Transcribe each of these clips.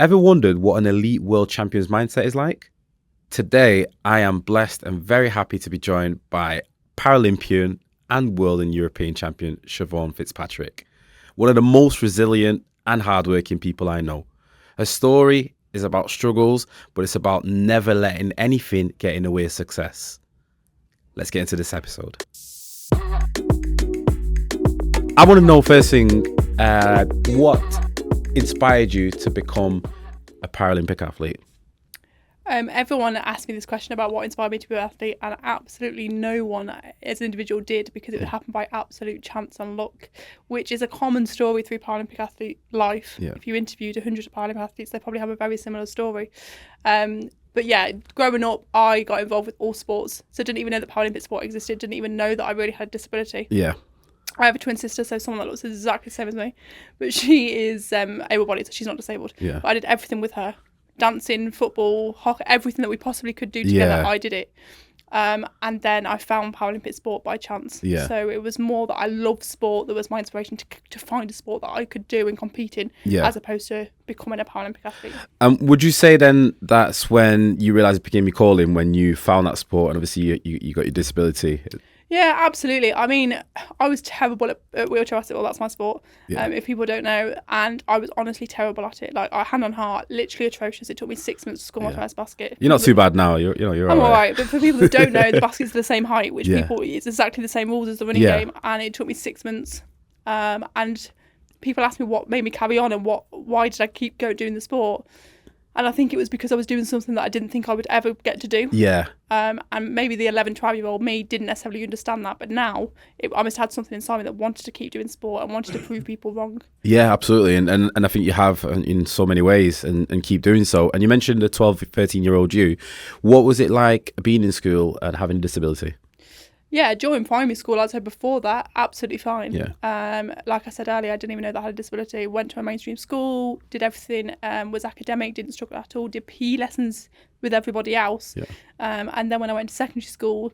Ever wondered what an elite world champion's mindset is like? Today, I am blessed and very happy to be joined by Paralympian and world and European champion Siobhan Fitzpatrick, one of the most resilient and hardworking people I know. Her story is about struggles, but it's about never letting anything get in the way of success. Let's get into this episode. I want to know first thing, what inspired you to become a Paralympic athlete? Everyone asked me this question about what inspired me to be an athlete, and absolutely no one as an individual did, because it would happen by absolute chance and luck, which is a common story through Paralympic athlete life. Yeah. If you interviewed 100 Paralympic athletes, they probably have a very similar story. But yeah, growing up, I got involved with all sports, so didn't even know that Paralympic sport existed, didn't even know that I really had a disability. Yeah. I have a twin sister, so someone that looks exactly the same as me, but she is able-bodied, so she's not disabled. Yeah. But I did everything with her. Dancing, football, hockey, everything that we possibly could do together, I did it. And then I found Paralympic sport by chance. Yeah. So it was more that I loved sport, that was my inspiration to find a sport that I could do and compete in, as opposed to becoming a Paralympic athlete. Would you say then that's when you realised it became your calling, when you found that sport and obviously you got your disability? Yeah, absolutely. I mean, I was terrible at wheelchair basketball. That's my sport, if people don't know. And I was honestly terrible at it. Like, hand on heart, literally atrocious. It took me 6 months to score my first basket. You're not too bad now. You're I'm all right. right. But for people that don't know, the baskets are the same height, which it's exactly the same rules as the running game. And it took me 6 months. And people asked me what made me carry on and why did I keep doing the sport. And I think it was because I was doing something that I didn't think I would ever get to do. Yeah. And maybe the 11, 12-year-old me didn't necessarily understand that. But now, I must have had something inside me that wanted to keep doing sport and wanted to prove people wrong. Yeah, absolutely. And I think you have in so many ways and keep doing so. And you mentioned the 12, 13-year-old you. What was it like being in school and having a disability? Yeah, during primary school, I'd say before that, absolutely fine. Yeah. Like I said earlier, I didn't even know that I had a disability. Went to a mainstream school, did everything, was academic, didn't struggle at all, did PE lessons with everybody else. Yeah. And then when I went to secondary school,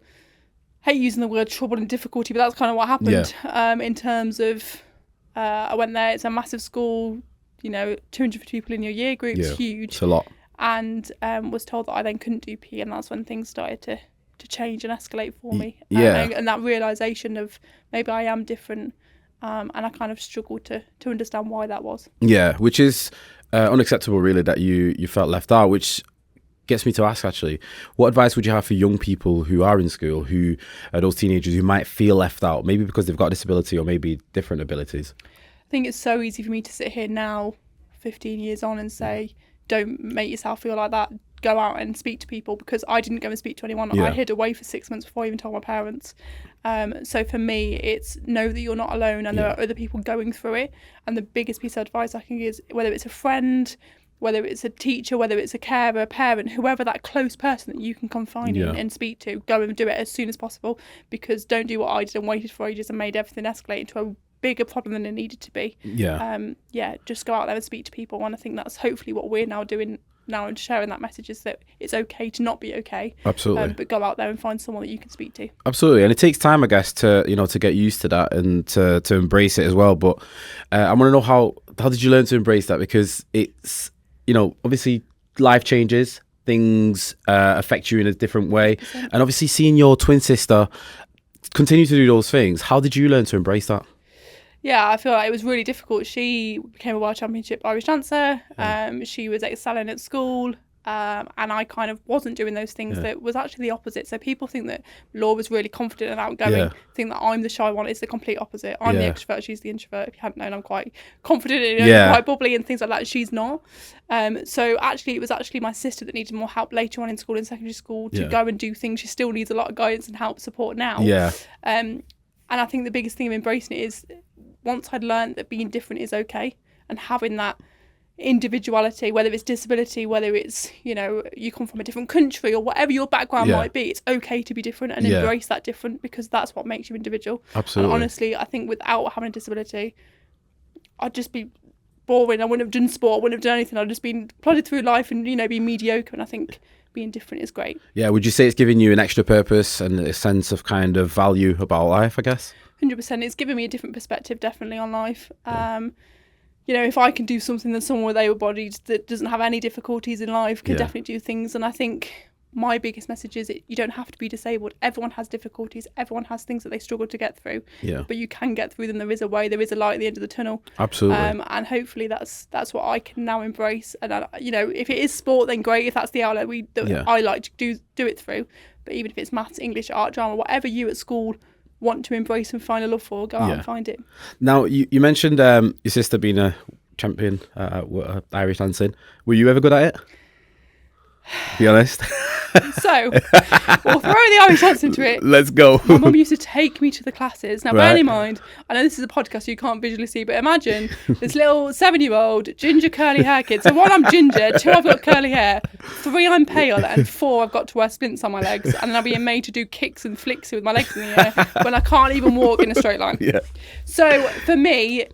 hate using the word trouble and difficulty, but that's kind of what happened. In terms of, I went there, it's a massive school, 250 people in your year group, it's huge. It's a lot. And was told that I then couldn't do PE, and that's when things started to change and escalate for me. And that realisation of maybe I am different, and I kind of struggled to understand why that was. Yeah, which is unacceptable really, that you felt left out, which gets me to ask actually, what advice would you have for young people who are in school, who are those teenagers who might feel left out, maybe because they've got a disability or maybe different abilities? I think it's so easy for me to sit here now, 15 years on, and say, don't make yourself feel like that. Go out and speak to people, because I didn't go and speak to anyone. I hid away for 6 months before I even told my parents. So for me, it's know that you're not alone, and there are other people going through it. And the biggest piece of advice I can give is, whether it's a friend, whether it's a teacher, whether it's a carer, a parent, whoever that close person that you can confide in and speak to, go and do it as soon as possible, because don't do what I did and waited for ages and made everything escalate into a bigger problem than it needed to be. Just go out there and speak to people. And I think that's hopefully what we're now doing now, and sharing that message, is that it's okay to not be okay. Absolutely. But go out there and find someone that you can speak to. Absolutely. And it takes time, I guess, to get used to that and to embrace it as well. But I want to know how did you learn to embrace that? Because it's, obviously life changes, things affect you in a different way. 100%. And obviously seeing your twin sister continue to do those things, how did you learn to embrace that? Yeah, I feel like it was really difficult. She became a World Championship Irish dancer. She was excelling at school. And I kind of wasn't doing those things. That was actually the opposite. So people think that Laura was really confident and outgoing, think that I'm the shy one. It's the complete opposite. I'm the extrovert, she's the introvert. If you hadn't known, I'm quite confident and quite bubbly and things like that. She's not. So actually it was actually my sister that needed more help later on in school, in secondary school, to go and do things. She still needs a lot of guidance and help, support now. And I think the biggest thing of embracing it is, once I'd learned that being different is okay, and having that individuality, whether it's disability, whether it's, you come from a different country or whatever your background might be, it's okay to be different and embrace that different, because that's what makes you individual. Absolutely. And honestly, I think without having a disability, I'd just be boring. I wouldn't have done sport, I wouldn't have done anything. I'd just been plodded through life and, be mediocre. And I think being different is great. Yeah, would you say it's giving you an extra purpose and a sense of kind of value about life, I guess? 100%. It's given me a different perspective, definitely, on life. you know, if I can do something, then someone with able-bodied that doesn't have any difficulties in life can definitely do things. And I think my biggest message is you don't have to be disabled. Everyone has difficulties. Everyone has things that they struggle to get through. Yeah. But you can get through them. There is a way. There is a light at the end of the tunnel. Absolutely. And hopefully that's what I can now embrace. And you know, if it is sport, then great. If that's the outlet I like to do it through. But even if it's maths, English, art, drama, whatever you at school want to embrace and find a love for, go out and find it. Now, you mentioned your sister being a champion Irish dancing. Were you ever good at it? Be honest. So, we'll throw the Irish dance into it. Let's go. My mum used to take me to the classes. Now, bear in mind, I know this is a podcast, so you can't visually see, but imagine this little 7-year-old ginger curly hair kid. So 1, I'm ginger, 2, I've got curly hair, 3, I'm pale, and 4, I've got to wear splints on my legs, and then I'm being made to do kicks and flicks with my legs in the air when I can't even walk in a straight line. Yeah. So for me,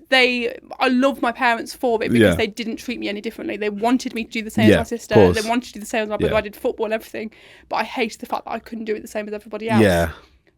I love my parents for it because they didn't treat me any differently. They wanted me to do the same as my sister. They wanted to do the same as my brother. I did football and everything, but I hated the fact that I couldn't do it the same as everybody else. Yeah.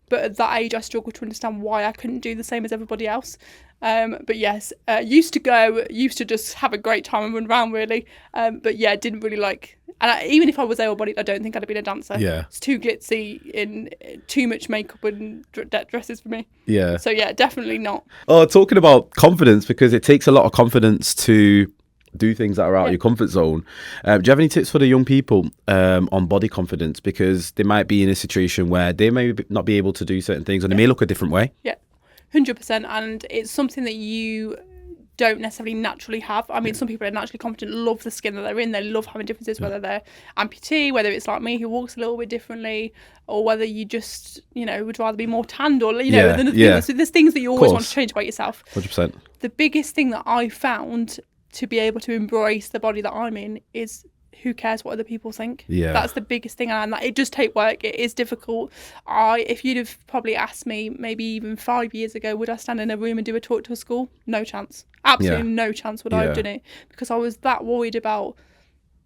But at that age, I struggled to understand why I couldn't do the same as everybody else. But yes, used to just have a great time and run around really. But yeah, didn't really like. And even if I was able-bodied, I don't think I'd have been a dancer. Yeah. It's too glitzy, in too much makeup and dresses for me. Yeah. So yeah, definitely not. Oh, talking about confidence, because it takes a lot of confidence to do things that are out of your comfort zone. Do you have any tips for the young people on body confidence? Because they might be in a situation where they may not be able to do certain things, and they may look a different way. Yeah, 100%. And it's something that you don't necessarily naturally have. I mean, some people are naturally confident, love the skin that they're in, they love having differences, whether they're amputee, whether it's like me who walks a little bit differently, or whether you just, you know, would rather be more tanned, or, you know, so there's things that you always want to change about yourself. 100%. The biggest thing that I found to be able to embrace the body that I'm in is who cares what other people think. Yeah. That's the biggest thing, and it does take work. It is difficult. If you'd have probably asked me maybe even 5 years ago, would I stand in a room and do a talk to a school? No chance. Absolutely no chance would I have done it, because I was that worried about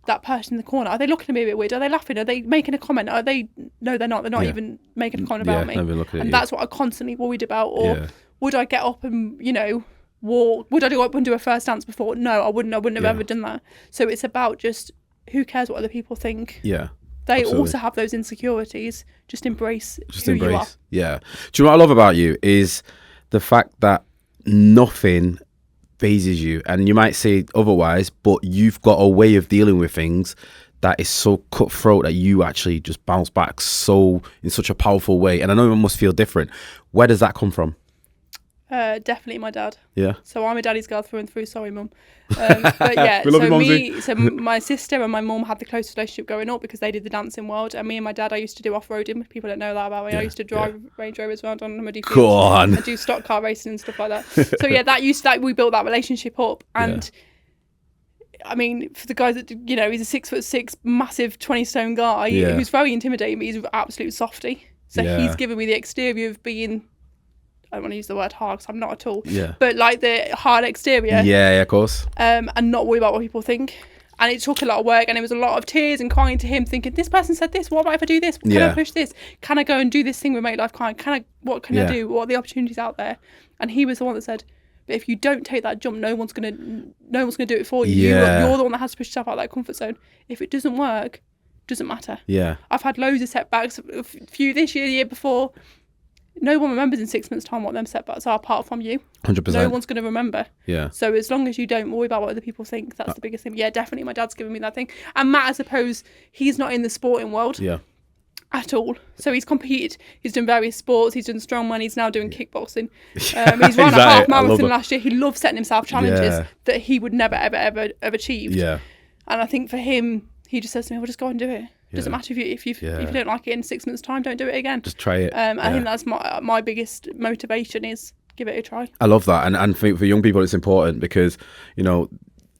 that person in the corner. Are they looking at me a bit weird? Are they laughing? Are they making a comment? No, they're not. They're not even making a comment about me. And that's what I constantly worried about. Or would I get up and, you know, walk? Would I go up and do a first dance before? No, I wouldn't have ever done that. So it's about just, who cares what other people think? Yeah. They absolutely. also have those insecurities. Just embrace who you are. Yeah. Do you know what I love about you is the fact that nothing phases you, and you might say otherwise, but you've got a way of dealing with things that is so cutthroat that you actually just bounce back in such a powerful way. And I know it must feel different. Where does that come from? Definitely my dad. Yeah. So I'm a daddy's girl through and through. Sorry, mum. But yeah, so my sister and my mum had the closest relationship growing up because they did the dancing world, and me and my dad, I used to do off-roading. People don't know that about me. I used to drive Range Rovers around on muddy fields. Go on. And do stock car racing and stuff like that. So yeah, we built that relationship up, and I mean, for the guys that, you know, he's a 6'6", massive 20-stone guy who's very intimidating, but he's an absolute softie. So he's given me the exterior of being, I don't want to use the word hard because I'm not at all. Yeah. But like the hard exterior. Yeah, of course. And not worry about what people think. And it took a lot of work, and it was a lot of tears and crying to him, thinking, this person said this, what about if I do this? Can I push this? Can I go and do this thing with Make Life Kind? What can I do? What are the opportunities out there? And he was the one that said, but if you don't take that jump, no one's gonna do it for you. Yeah. You're the one that has to push yourself out of that comfort zone. If it doesn't work, it doesn't matter. Yeah. I've had loads of setbacks, a few this year, the year before. No one remembers in 6 months' time what them setbacks are apart from you. 100%. No one's going to remember. Yeah. So as long as you don't worry about what other people think, that's the biggest thing. Yeah, definitely my dad's given me that thing. And Matt, I suppose, he's not in the sporting world at all. So he's competed. He's done various sports. He's done strongman. He's now doing kickboxing. He's run a half marathon last year. He loves setting himself challenges that he would never, ever have achieved. Yeah. And I think for him, he just says to me, well, just go and do it. Doesn't matter if you don't like it in 6 months' time, don't do it again. Just try it. I think that's my biggest motivation is give it a try. I love that, and for young people, it's important because, you know,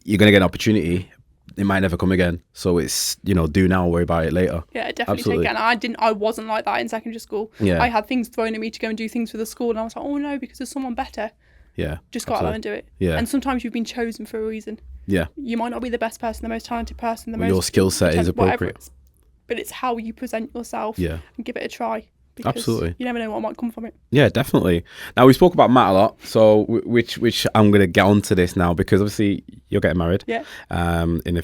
you're going to get an opportunity. It might never come again, so it's, you know, do now, worry about it later. Yeah, definitely take it. And I wasn't like that in secondary school. Yeah. I had things thrown at me to go and do things for the school, and I was like, oh no, because there's someone better. Yeah. Just go out there and do it. Yeah. And sometimes you've been chosen for a reason. Yeah. You might not be the best person, the most talented person, your skill set is appropriate. But it's how you present yourself and give it a try. because Absolutely. you never know what might come from it. Yeah, definitely. Now, we spoke about Matt a lot, so which I'm going to get onto this now, because obviously you're getting married. Yeah. In a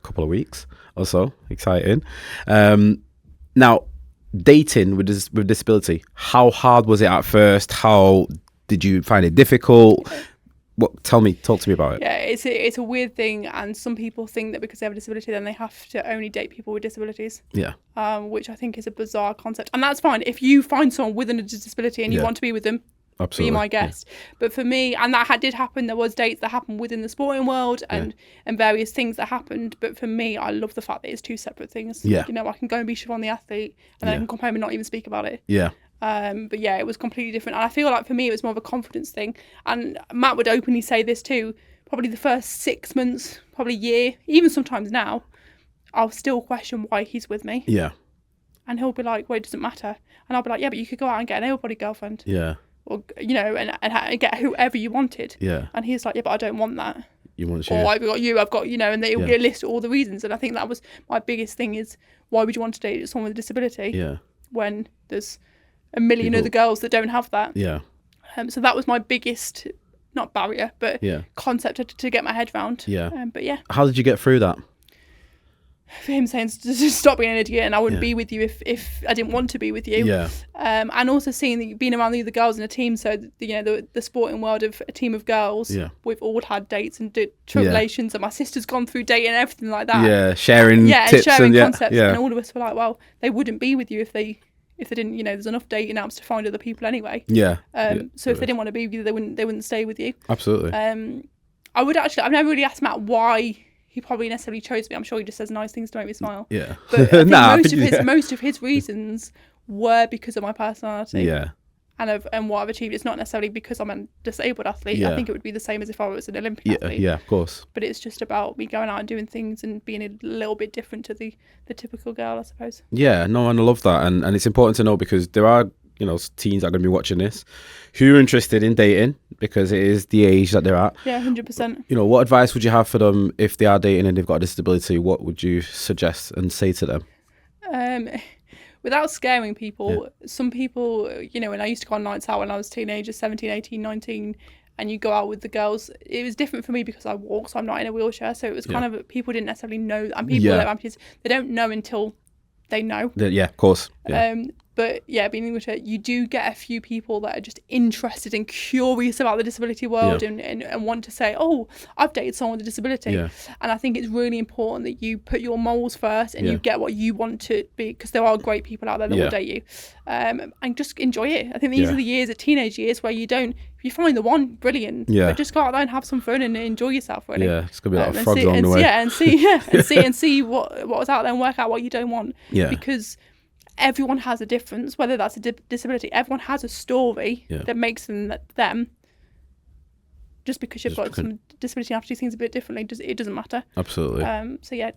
couple of weeks or so. Exciting. Now, dating with disability, how hard was it at first? How did you find it difficult? Talk to me about it. Yeah, it's a weird thing, and some people think that because they have a disability, then they have to only date people with disabilities. Yeah. Which I think is a bizarre concept, and that's fine if you find someone with a disability and you want to be with them. Absolutely. Be my guest. Yeah. But for me, and that did happen, there was dates that happened within the sporting world and various things that happened. But for me, I love the fact that it's two separate things. Yeah. You know, I can go and be Siobhan the athlete, and then I can come home and not even speak about it. Yeah. But yeah, it was completely different. And I feel like for me, it was more of a confidence thing. And Matt would openly say this too. Probably the first 6 months, probably a year, even sometimes now, I'll still question why he's with me. Yeah. And he'll be like, well, it doesn't matter. And I'll be like, yeah, but you could go out and get an able-bodied girlfriend. Yeah. Or, you know, and get whoever you wanted. Yeah. And he's like, yeah, but I don't want that. You want Or I've got you, I've got, you know, and they'll list all the reasons. And I think that was my biggest thing is, why would you want to date someone with a disability? Yeah. When there's a million other girls that don't have that. Yeah. So that was my biggest, not barrier, but concept to get my head round. Yeah. But yeah. How did you get through that? For him saying just stop being an idiot and I wouldn't be with you if I didn't want to be with you. Yeah. And also seeing that being around the other girls in a team, so the sporting world of a team of girls, we've all had dates and tribulations, and my sister's gone through dating and everything like that. Yeah, sharing tips sharing and concepts, and all of us were like, well, they wouldn't be with you if they didn't, you know, there's enough dating apps to find other people anyway. Yeah. So if they didn't want to be with you, they wouldn't stay with you. Absolutely. I've never really asked Matt why he probably necessarily chose me. I'm sure he just says nice things to make me smile. Yeah. But I think most of his reasons were because of my personality. Yeah. And what I've achieved. It's not necessarily because I'm a disabled athlete. I think it would be the same as if I was an Olympic athlete. Yeah, of course. But it's just about me going out and doing things and being a little bit different to the typical girl, I suppose. Yeah, no, and I love that. And it's important to know, because there are, you know, teens that are going to be watching this who are interested in dating, because it is the age that they're at. Yeah, 100%. You know, what advice would you have for them if they are dating and they've got a disability? What would you suggest and say to them? Without scaring people, some people, you know, when I used to go on nights out when I was a teenager, 17, 18, 19, and you go out with the girls, it was different for me because I walk, so I'm not in a wheelchair. So it was kind of, people didn't necessarily know, and people that have amputees, they don't know until they know. Yeah, of course. Yeah. But yeah, being in a wheelchair, you do get a few people that are just interested and curious about the disability world and want to say, oh, I've dated someone with a disability. Yeah. And I think it's really important that you put your morals first and you get what you want to be, because there are great people out there that will date you. And just enjoy it. I think these are the years, the teenage years, where if you find the one, brilliant. Yeah. But just go out there and have some fun and enjoy yourself, really. Yeah, it's going to be like frogs along the way. Yeah, and see what was out there and work out what you don't want. Yeah. Because everyone has a difference, whether that's a disability. Everyone has a story that makes them them. Just because you've got some disability and have to do things a bit differently, it doesn't matter. Absolutely. So yeah,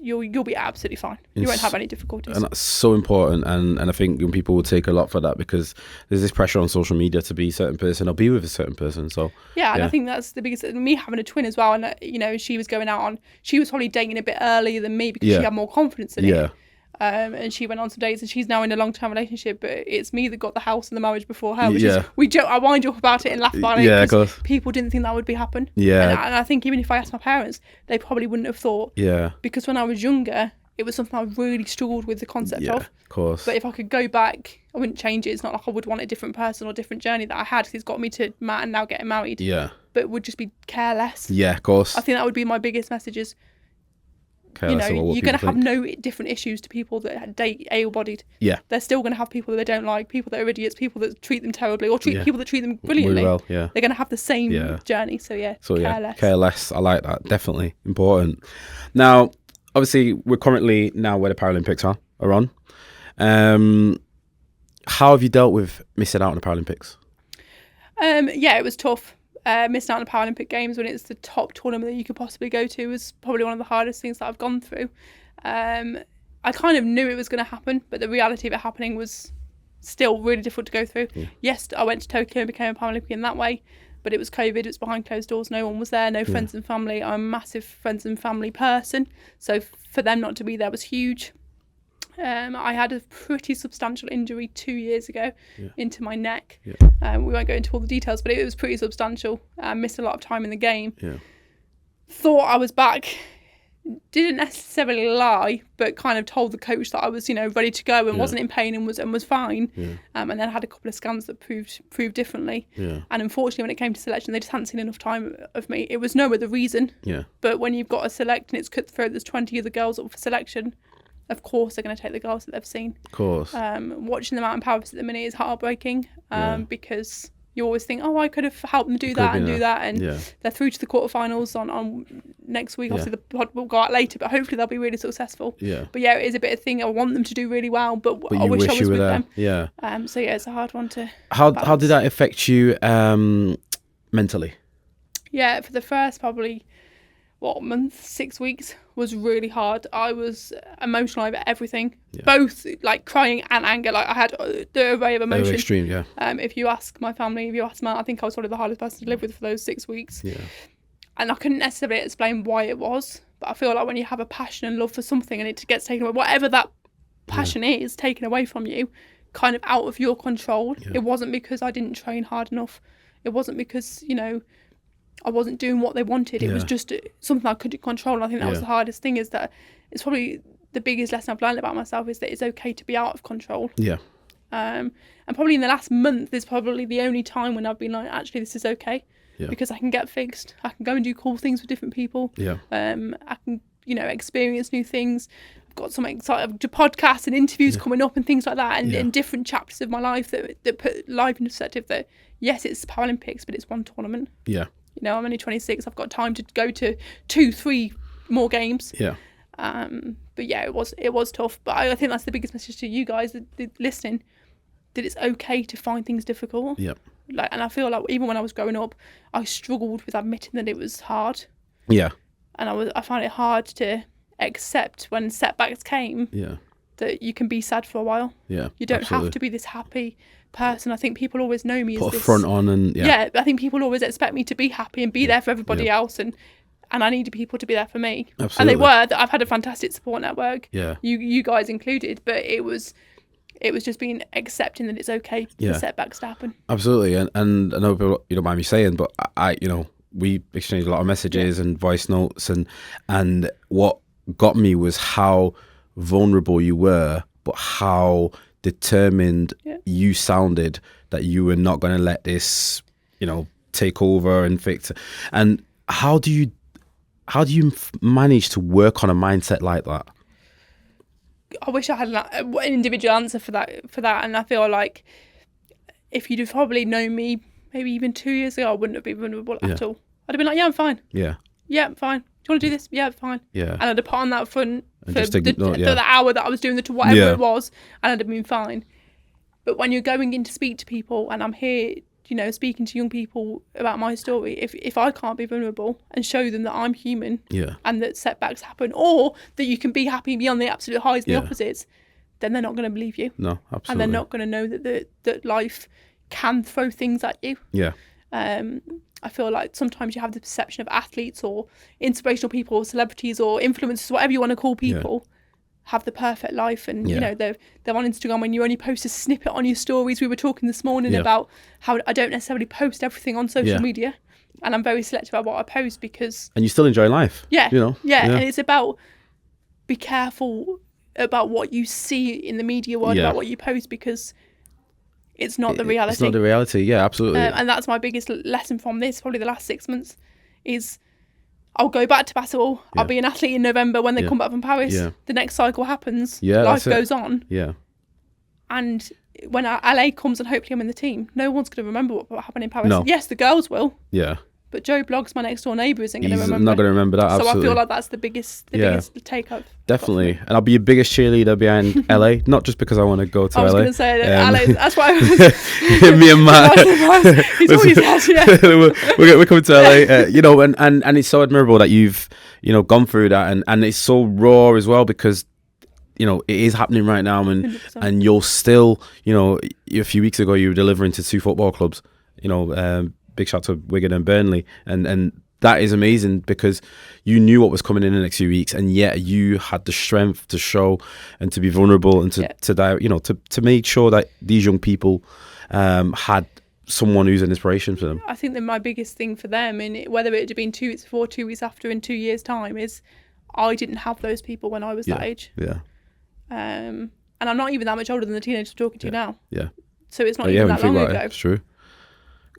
you'll be absolutely fine. You won't have any difficulties. And that's so important. And I think young people will take a lot for that, because there's this pressure on social media to be a certain person or be with a certain person. So and I think that's the biggest. Me having a twin as well, and you know, she was going out on. She was probably dating a bit earlier than me because she had more confidence in it. And she went on some dates, and she's now in a long-term relationship, but it's me that got the house and the marriage before her, which is, I wind up about it and laugh about it, because people didn't think that would happen. And I think even if I asked my parents, they probably wouldn't have thought, because when I was younger, it was something I really struggled with the concept of course. But if I could go back, I wouldn't change it. It's not like I would want a different person or different journey that I had, because it's got me to Matt and now getting married, but it would just be careless. Of course. I think that would be my biggest message is, you know, you're going to have no different issues to people that date able-bodied. Yeah. They're still going to have people that they don't like, people that are idiots, people that treat them terribly, or people that treat them brilliantly. Really well, They're going to have the same journey. So careless. Careless. I like that. Definitely important. Now, obviously, we're currently now where the Paralympics are on. How have you dealt with missing out on the Paralympics? It was tough. Missing out on the Paralympic Games when it's the top tournament that you could possibly go to was probably one of the hardest things that I've gone through. I kind of knew it was going to happen, but the reality of it happening was still really difficult to go through. Yes, I went to Tokyo and became a Paralympian that way, but it was COVID, it was behind closed doors, no one was there, no friends and family. I'm a massive friends and family person, so for them not to be there was huge. I had a pretty substantial injury 2 years ago into my neck. Yeah. We won't go into all the details, but it was pretty substantial. I missed a lot of time in the game. Yeah. Thought I was back. Didn't necessarily lie, but kind of told the coach that I was, ready to go and wasn't in pain and was fine. Yeah. And then had a couple of scans that proved differently. Yeah. And unfortunately, when it came to selection, they just hadn't seen enough time of me. It was no other reason. Yeah. But when you've got to select and it's cutthroat, there's 20 other girls up for selection. Of course, they're going to take the girls that they've seen. Of course. Watching them out in Paris at the minute is heartbreaking because you always think, oh, I could have helped them do that and do that. And they're through to the quarterfinals on next week. Obviously, the pod will go out later, but hopefully they'll be really successful. Yeah. But yeah, it is a bit of thing. I want them to do really well, but I wish I was with them. Yeah. So yeah, it's a hard one to How balance. did that affect you mentally? Yeah, for the first probably, month, 6 weeks was really hard. I was emotional over everything, both like crying and anger. Like I had the array of emotion. Very extreme, yeah. If you ask my family, if you ask Matt, I think I was probably the hardest person to live with for those 6 weeks. Yeah. And I couldn't necessarily explain why it was, but I feel like when you have a passion and love for something and it gets taken away, whatever that passion is taken away from you, kind of out of your control. It wasn't because I didn't train hard enough. It wasn't because, I wasn't doing what they wanted. It was just something I couldn't control. And I think that was the hardest thing, is that it's probably the biggest lesson I've learned about myself, is that it's okay to be out of control. Yeah. And probably in the last month is probably the only time when I've been like, actually, this is okay. Yeah. Because I can get fixed. I can go and do cool things with different people. Yeah. I can, experience new things. I've got some exciting podcasts and interviews coming up and things like that, and different chapters of my life that put life into perspective. That yes, it's Paralympics, but it's one tournament. Yeah. I'm only 26. I've got time to go to 2-3 more games. Yeah. But yeah, it was tough. But I think that's the biggest message to you guys that listening, that it's okay to find things difficult. Yeah. And I feel like even when I was growing up, I struggled with admitting that it was hard. Yeah. And I found it hard to accept when setbacks came. Yeah. That you can be sad for a while. Yeah. You don't have to be this happy person. I think people always know me Put as a this front on and I think people always expect me to be happy and be there for everybody else, and I needed people to be there for me. Absolutely. And they were. I've had a fantastic support network. Yeah. You guys included, but it was just being accepting that it's okay for setbacks to happen. Absolutely. And I know people, you don't mind me saying, but I we exchanged a lot of messages and voice notes, and what got me was how vulnerable you were, but how determined you sounded that you were not going to let this, take over and fix it. And how do you manage to work on a mindset like that? I wish I had an individual answer for that, and I feel like if you'd have probably known me maybe even 2 years ago, I wouldn't have been vulnerable at all. I'd have been like, yeah, I'm fine. Yeah, I'm fine. Do you want to do this? Yeah, fine. Yeah. And I'd have put on that front for the hour that I was doing whatever it was, and I'd have been fine. But when you're going in to speak to people, and I'm here, speaking to young people about my story, if I can't be vulnerable and show them that I'm human, and that setbacks happen, or that you can be happy beyond the absolute highs and the opposites, then they're not going to believe you. No, absolutely. And they're not going to know that life can throw things at you. Yeah. I feel like sometimes you have the perception of athletes or inspirational people or celebrities or influencers, whatever you want to call people, have the perfect life, and they're on Instagram when you only post a snippet on your stories. We were talking this morning about how I don't necessarily post everything on social media, and I'm very selective about what I post because... And you still enjoy life. Yeah. And it's about, be careful about what you see in the media world, about what you post, because it's not the reality. It's not the reality, yeah, absolutely. And that's my biggest lesson from this, probably the last 6 months, is I'll go back to basketball. I'll be an athlete in November when they come back from Paris. The next cycle happens. Life goes on. Yeah. And when LA comes and hopefully I'm in the team, no one's going to remember what happened in Paris. No. Yes, the girls will. Yeah. But Joe Bloggs, my next door neighbour, isn't going to remember. He's not going to remember that, absolutely. So I feel like that's the biggest take I've Definitely. And I'll be your biggest cheerleader behind LA, not just because I want to go to LA. I was going to say LA, that's why I was... Me and Matt. He's always had, we're coming to LA, and it's so admirable that you've, gone through that, and it's so raw as well, because it is happening right now, and 100%. And you're still, a few weeks ago you were delivering to 2 football clubs, big shout to Wigan and Burnley, and that is amazing, because you knew what was coming in the next few weeks, and yet you had the strength to show and to be vulnerable and to make sure that these young people had someone who's an inspiration for them. I think that my biggest thing for them, and whether it had been 2 weeks before, 2 weeks after, in 2 years' time, is I didn't have those people when I was that age. Yeah. And I'm not even that much older than the teenagers I'm talking to now. Yeah. So it's not even that long ago. It's true.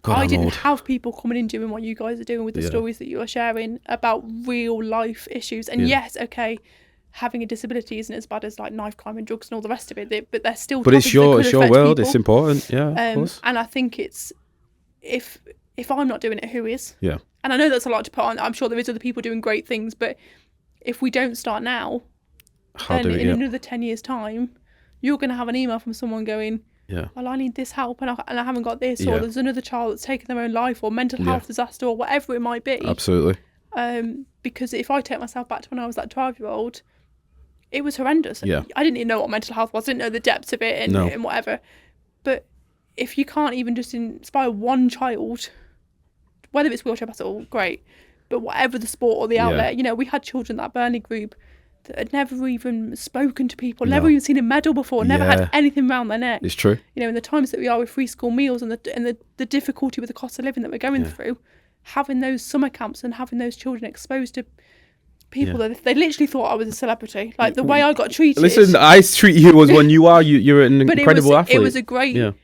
God, I didn't have people coming in doing what you guys are doing with the stories that you are sharing about real life issues. And yes, okay, having a disability isn't as bad as like knife crime and drugs and all the rest of it, but they're still. But it's your world. People. It's important. Yeah, of course. And I think it's if I'm not doing it, who is? Yeah. And I know that's a lot to put on. I'm sure there is other people doing great things, but if we don't start now, then in another 10 years' time, you're going to have an email from someone going, well, I need this help and I haven't got this, or there's another child that's taken their own life, or mental health disaster, or whatever it might be. Absolutely. Because if I take myself back to when I was that 12-year-old, it was horrendous. Yeah. I didn't even know what mental health was. I didn't know the depths of it and whatever. But if you can't even just inspire one child, whether it's wheelchair basketball, great, but whatever the sport or the outlet, we had children at that Burnley group that had never even spoken to people, never even seen a medal before, never had anything around their neck. It's true. In the times that we are with free school meals and the difficulty with the cost of living that we're going through, having those summer camps and having those children exposed to people that they literally thought I was a celebrity. Like the way I got treated. Listen, I treat you as one you are. You're an incredible athlete. It was a great,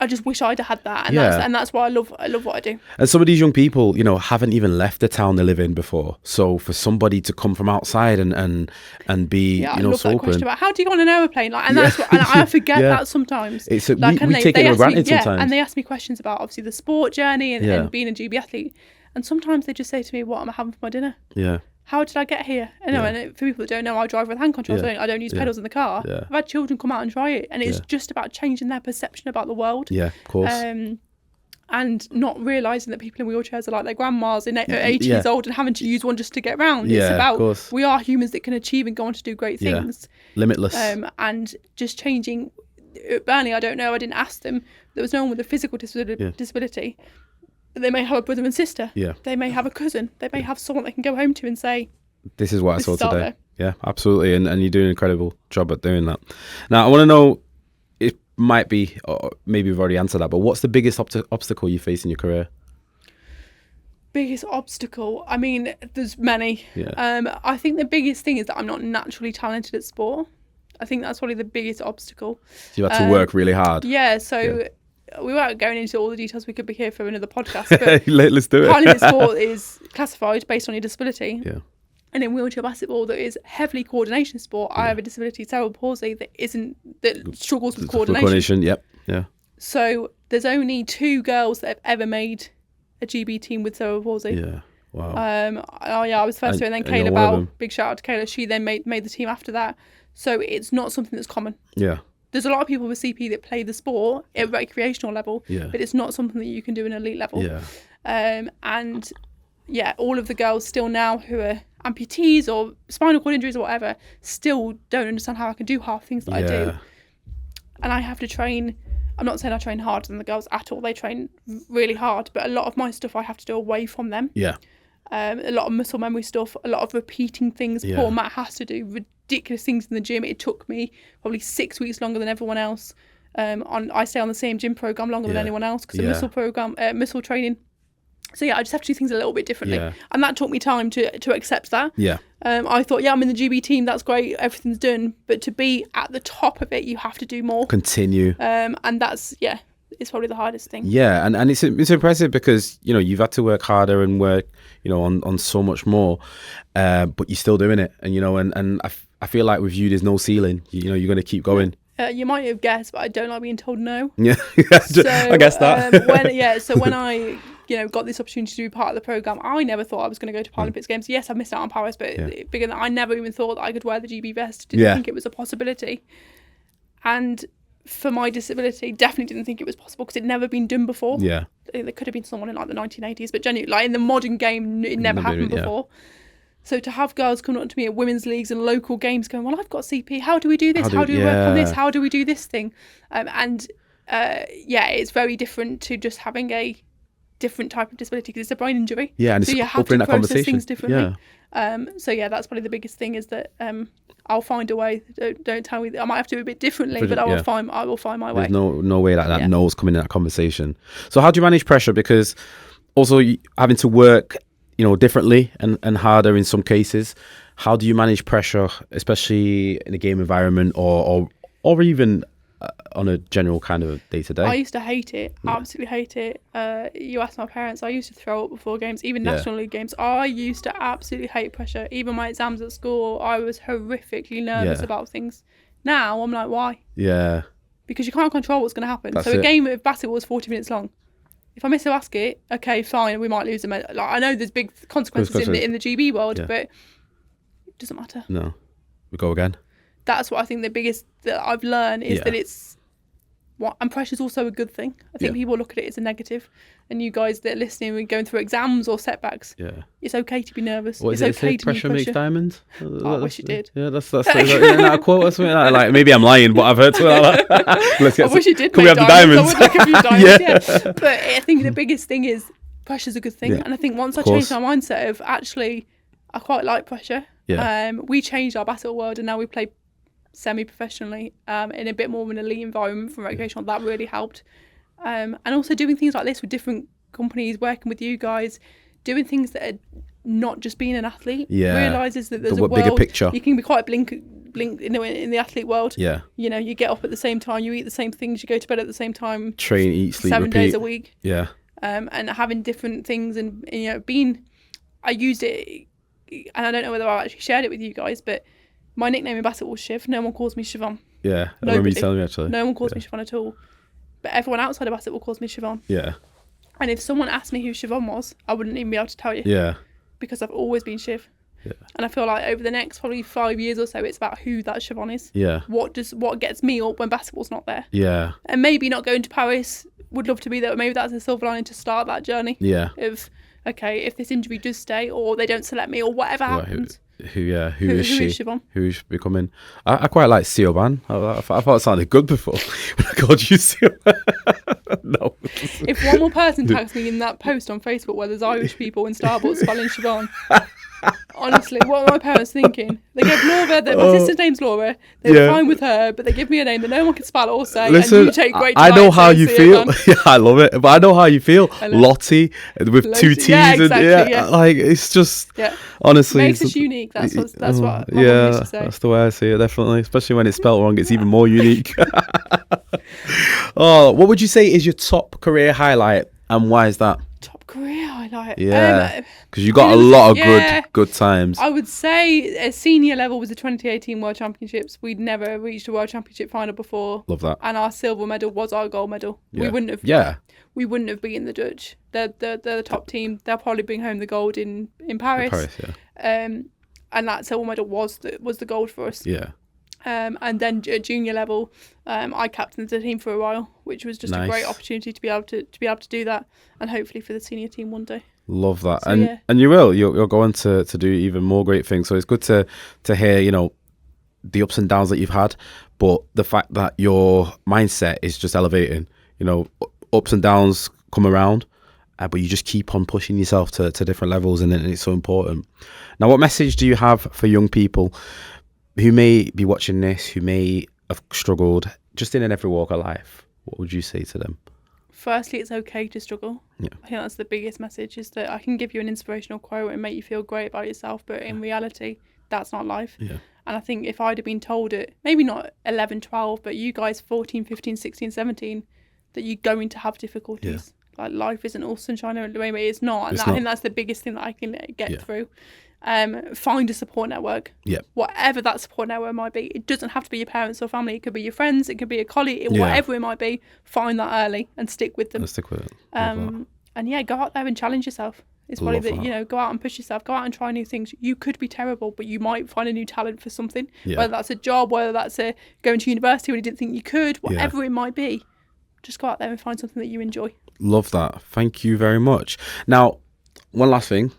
I just wish I'd have had that, and that's why I love what I do. And some of these young people, haven't even left the town they live in before. So for somebody to come from outside and be, I love that question about how do you go on an aeroplane, and that's what, and I forget that sometimes. We take it for granted sometimes. And they ask me questions about obviously the sport journey and being a GB athlete, and sometimes they just say to me, "What am I having for my dinner?" Yeah. How did I get here? And for people that don't know, I drive with hand controls. I don't use pedals in the car. I've had children come out and try it, and it's just about changing their perception about the world. Yeah, of course. And not realising that people in wheelchairs are like their grandmas at 80 years old and having to use one just to get around. It's about we are humans that can achieve and go on to do great things. Limitless. And just changing. At Burnley, I don't know. I didn't ask them. There was no one with a physical disability. They may have a brother and sister. Yeah. They may have a cousin. They may have someone they can go home to and say, "This is what I saw today." Yeah, absolutely. And you're doing an incredible job at doing that. Now, I want to know, it might be, or maybe we've already answered that, but what's the biggest obstacle you face in your career? Biggest obstacle? I mean, there's many. Yeah. I think the biggest thing is that I'm not naturally talented at sport. I think that's probably the biggest obstacle. So you had to work really hard. Yeah, so... We weren't going into all the details. We could be here for another podcast. But let's do it. Paralympic sport is classified based on your disability. Yeah. And in wheelchair basketball, that is heavily coordination sport. I have a disability, cerebral palsy, that struggles with coordination. Yep. Yeah. So there's only 2 girls that have ever made a GB team with cerebral palsy. Yeah. Wow. I was first to, and then Kayla Bell. Big shout out to Kayla. She then made the team after that. So it's not something that's common. Yeah. There's a lot of people with CP that play the sport at recreational level, but it's not something that you can do in an elite level. Yeah. All of the girls still now who are amputees or spinal cord injuries or whatever still don't understand how I can do half things that I do. And I have to train. I'm not saying I train harder than the girls at all. They train really hard, but a lot of my stuff I have to do away from them. Yeah. A lot of muscle memory stuff, a lot of repeating things. Poor Matt has to do ridiculous things in the gym. It took me probably 6 weeks longer than everyone else. I stay on the same gym program longer than anyone else because of muscle training. So I just have to do things a little bit differently, and that took me time to accept that. Yeah. I thought, I'm in the GB team. That's great. Everything's done, but to be at the top of it, you have to do more. Continue. And that's it's probably the hardest thing. Yeah, and it's impressive because you've had to work harder and work on so much more, but you're still doing it, and I feel like with you there's no ceiling. You're going to keep going. You might have guessed, but I don't like being told no. Yeah, so, I guess that. When I got this opportunity to be part of the program, I never thought I was going to go to Paralympics Games. Yes, I missed out on Paris, but bigger than that, I never even thought that I could wear the GB vest. Didn't think it was a possibility, and for my disability, definitely didn't think it was possible because it'd never been done before. Yeah, there could have been someone in like the 1980s, but genuinely, like in the modern game, it never happened before. So to have girls coming up to me at women's leagues and local games going, well, I've got CP, how do we do this? How do we work on this? How do we do this thing? It's very different to just having a different type of disability because it's a brain injury. Yeah, and so it's you have to opening that process conversation. things differently. So yeah, that's probably the biggest thing is that I'll find a way. Don't tell me. I might have to do a bit differently, but I will find my way. There's no way like that no's coming in that conversation. So how do you manage pressure? Because also having to work, differently and harder in some cases. How do you manage pressure, especially in a game environment or even on a general kind of day to day? I used to hate it, absolutely hate it. You ask my parents, I used to throw up before games, even National League games. I used to absolutely hate pressure. Even my exams at school, I was horrifically nervous about things. Now I'm like, why? Yeah. Because you can't control what's going to happen. That's a it. game of basketball is 40 minutes long. If I miss a basket, okay, fine, we might lose a medal. I know there's big consequences in the GB world, but it doesn't matter. No, we go again. That's what I think the biggest that I've learned is that it's and pressure's also a good thing. I think people look at it as a negative, and you guys that are listening and going through exams or setbacks, it's okay to be nervous. It's okay to pressure makes diamonds. I wish it did. Yeah, that's isn't that a quote or something like that? Like, maybe I'm lying, but I've heard something like that. I wish it did. Can we have the diamonds? I would like a few diamonds. But I think the biggest thing is pressure's a good thing, and I think once I changed my mindset of actually, I quite like pressure. We changed our basketball world, and now we play semi-professionally in a bit more of an elite environment from recreational. That really helped, and also doing things like this with different companies, working with you guys, doing things that are not just being an athlete. Realizes that there's a world, bigger picture. You can be quite blink in the athlete world. You get up at the same time, you eat the same things, you go to bed at the same time, train, eat, sleep, 7 repeat. days a week. And having different things, and I used it, and I don't know whether I actually shared it with you guys, but my nickname in basketball is Shiv. No one calls me Siobhan. I remember you telling me actually. No one calls me Siobhan at all. But everyone outside of basketball calls me Siobhan. And if someone asked me who Siobhan was, I wouldn't even be able to tell you. Because I've always been Shiv. And I feel like over the next probably 5 years or so, it's about who that Siobhan is. What gets me up when basketball's not there. And maybe not going to Paris, would love to be there. Maybe that's a silver lining to start that journey. Of, okay, if this injury does stay or they don't select me or whatever happens. Who is she? Who is Siobhan? Who is she becoming? I quite like Siobhan. I thought it sounded good before when I called you Siobhan. No. If one more person tags me in that post on Facebook where there's Irish people in Starbucks spelling Siobhan, honestly, what are my parents thinking? They gave Laura, my sister's name's Laura, they were fine with her, but they give me a name that no one can spell or say. Listen, and you take great I know how you feel. I love it, but I know how you feel. Lottie with two T's. Like, it's just honestly makes us unique. That's what my mum used to say. That's the way I see it, definitely. Especially when it's spelled wrong, it's even more unique. What would you say is your top career highlight, and why is that? Top career highlight? Because you got a lot of good times. I would say a senior level was the 2018 World Championships. We'd never reached a World Championship final before. Love that. And our silver medal was our gold medal. We wouldn't have. We wouldn't have beaten the Dutch. They're the top team. They'll probably bring home the gold in Paris. And that silver medal was the gold for us. And then at junior level, I captained the team for a while, which was just a great opportunity to be able to do that, and hopefully for the senior team one day. Love that. So, and you'll go on to do even more great things. So it's good to hear, the ups and downs that you've had, but the fact that your mindset is just elevating. Ups and downs come around, but you just keep on pushing yourself to different levels, and it's so important. Now, what message do you have for young people who may be watching this, who may have struggled just in every walk of life? What would you say to them? Firstly, it's okay to struggle. I think that's the biggest message, is that I can give you an inspirational quote and make you feel great about yourself, but in reality, that's not life. And I think if I'd have been told it, maybe not 11, 12, but you guys 14, 15, 16, 17, that you're going to have difficulties. Like, life isn't all sunshine and rainbow. It's not. And I think that's the biggest thing that I can get through. Find a support network. Whatever that support network might be. It doesn't have to be your parents or family. It could be your friends. It could be a colleague. Whatever it might be. Find that early and stick with them. And stick with it. And go out there and challenge yourself. It's probably that, go out and push yourself. Go out and try new things. You could be terrible, but you might find a new talent for something. Whether that's a job, whether that's going to university when you didn't think you could, whatever it might be. Just go out there and find something that you enjoy. Love that. Thank you very much. Now, one last thing.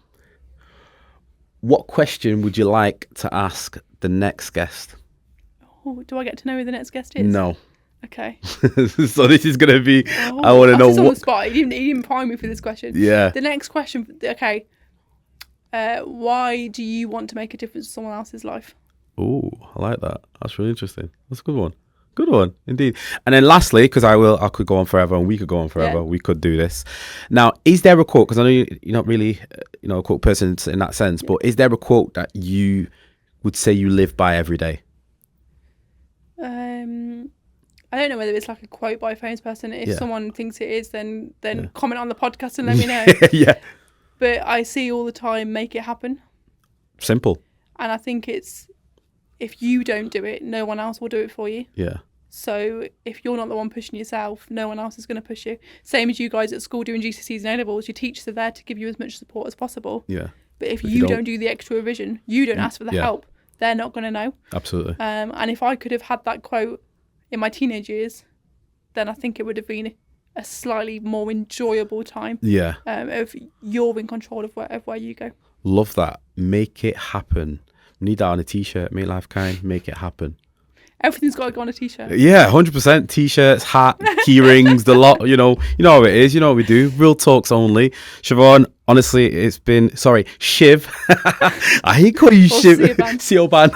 What question would you like to ask the next guest? Oh, do I get to know who the next guest is? No. Okay. So this is going to be, Oh, I want to know on the what. spot. He didn't prime me for this question. Yeah. The next question. Okay. Why do you want to make a difference to someone else's life? Oh, I like that. That's really interesting. That's a good one. Good one, indeed. And then lastly, because I could go on forever and we could go on forever. Yeah. We could do this. Now, is there a quote, because I know you're not really, a quote person in that sense, but is there a quote that you would say you live by every day? I don't know whether it's like a quote by a famous person. If Yeah. someone thinks it is, then comment on the podcast and let me know. Yeah. But I see all the time, make it happen. Simple. And I think it's, if you don't do it, no one else will do it for you. Yeah. So if you're not the one pushing yourself, no one else is going to push you. Same as you guys at school doing GCSEs and A-levels, your teachers are there to give you as much support as possible. Yeah. But if you don't do the extra revision, you don't ask for the help, they're not going to know. Absolutely. And if I could have had that quote in my teenage years, then I think it would have been a slightly more enjoyable time. Yeah. Of you're in control of where you go. Love that. Make it happen. Need that on a t-shirt. Make life kind. Make it happen. Everything's got to go on a t-shirt. Yeah, 100%. T-shirts, hat, key rings, the lot. You know how it is. You know what we do. Real talks only. Siobhan, honestly, it's been, Shiv. I hate calling you Shiv. Siobhan.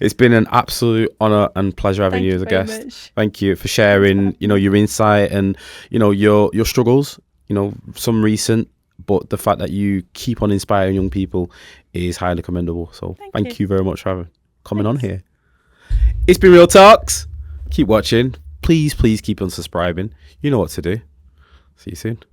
It's been an absolute honour and pleasure having you as a guest. Much. Thank you for sharing, your insight and, your struggles, some recent, but the fact that you keep on inspiring young people is highly commendable. So thank you very much for coming on here. It's been Real Talks. Keep watching. Please keep on subscribing. You know what to do. See you soon.